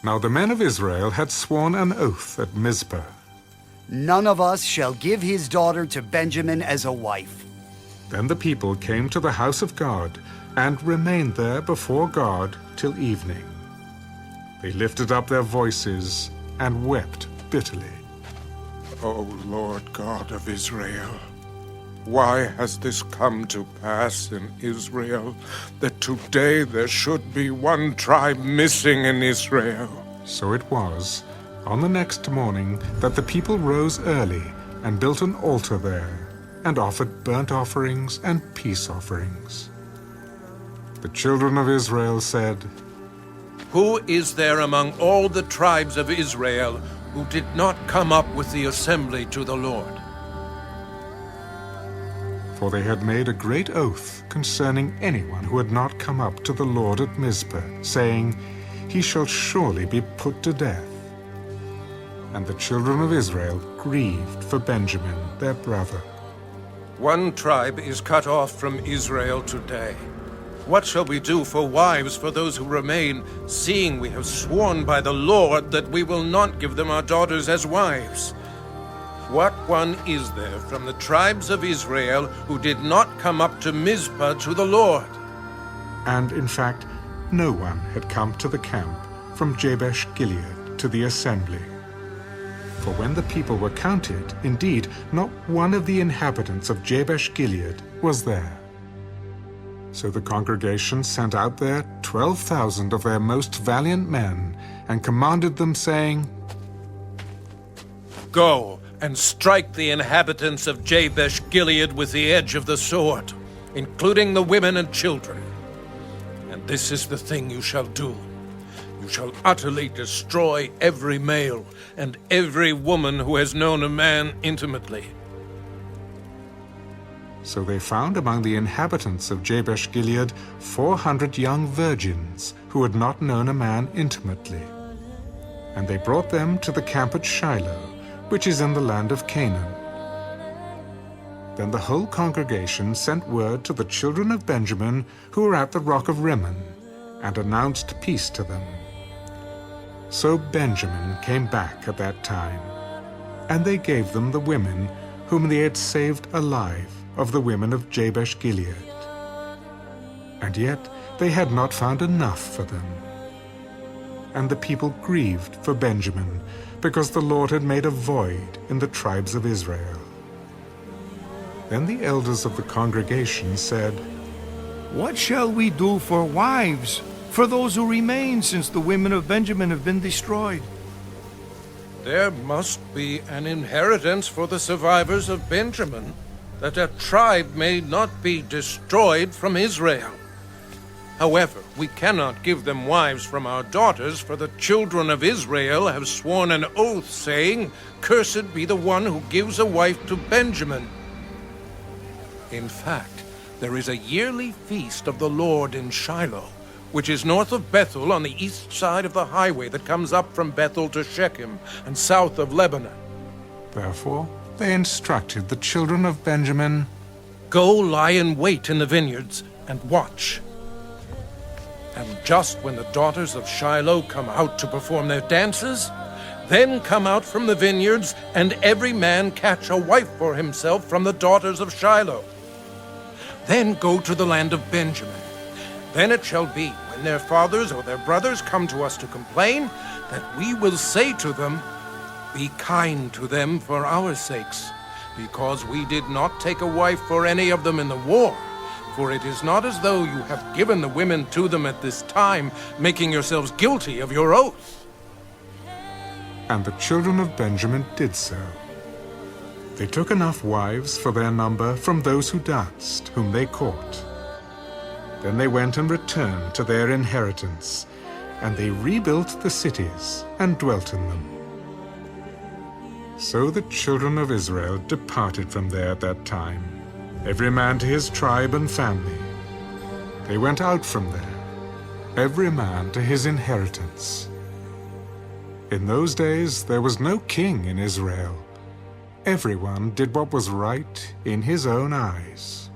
Now the men of Israel had sworn an oath at Mizpah. None of us shall give his daughter to Benjamin as a wife. Then the people came to the house of God and remained there before God till evening. They lifted up their voices and wept bitterly. O Lord God of Israel, why has this come to pass in Israel, that today there should be one tribe missing in Israel? So it was, on the next morning, that the people rose early and built an altar there, and offered burnt offerings and peace offerings. The children of Israel said, Who is there among all the tribes of Israel who did not come up with the assembly to the Lord? For they had made a great oath concerning anyone who had not come up to the Lord at Mizpah, saying, He shall surely be put to death. And the children of Israel grieved for Benjamin, their brother. One tribe is cut off from Israel today. What shall we do for wives for those who remain, seeing we have sworn by the Lord that we will not give them our daughters as wives? What one is there from the tribes of Israel who did not come up to Mizpah to the Lord? And in fact, no one had come to the camp from Jabesh Gilead to the assembly. For when the people were counted, indeed, not one of the inhabitants of Jabesh Gilead was there. So the congregation sent out there 12,000 of their most valiant men, and commanded them, saying, Go and strike the inhabitants of Jabesh Gilead with the edge of the sword, including the women and children. And this is the thing you shall do. You shall utterly destroy every male and every woman who has known a man intimately. So they found among the inhabitants of Jabesh Gilead 400 young virgins who had not known a man intimately. And they brought them to the camp at Shiloh, which is in the land of Canaan. Then the whole congregation sent word to the children of Benjamin who were at the rock of Rimmon, and announced peace to them. So Benjamin came back at that time, and they gave them the women whom they had saved alive of the women of Jabesh Gilead. And yet they had not found enough for them. And the people grieved for Benjamin, because the Lord had made a void in the tribes of Israel. Then the elders of the congregation said, What shall we do for wives, for those who remain, since the women of Benjamin have been destroyed? There must be an inheritance for the survivors of Benjamin, that a tribe may not be destroyed from Israel. However, we cannot give them wives from our daughters, for the children of Israel have sworn an oath, saying, Cursed be the one who gives a wife to Benjamin. In fact, there is a yearly feast of the Lord in Shiloh, which is north of Bethel on the east side of the highway that comes up from Bethel to Shechem and south of Lebanon. Therefore they instructed the children of Benjamin, Go lie in wait in the vineyards and watch. And just when the daughters of Shiloh come out to perform their dances, then come out from the vineyards, and every man catch a wife for himself from the daughters of Shiloh. Then go to the land of Benjamin. Then it shall be, when their fathers or their brothers come to us to complain, that we will say to them, Be kind to them for our sakes, because we did not take a wife for any of them in the war. For it is not as though you have given the women to them at this time, making yourselves guilty of your oath. And the children of Benjamin did so. They took enough wives for their number from those who danced, whom they caught. Then they went and returned to their inheritance, and they rebuilt the cities and dwelt in them. So the children of Israel departed from there at that time, every man to his tribe and family. They went out from there, every man to his inheritance. In those days there was no king in Israel. Everyone did what was right in his own eyes.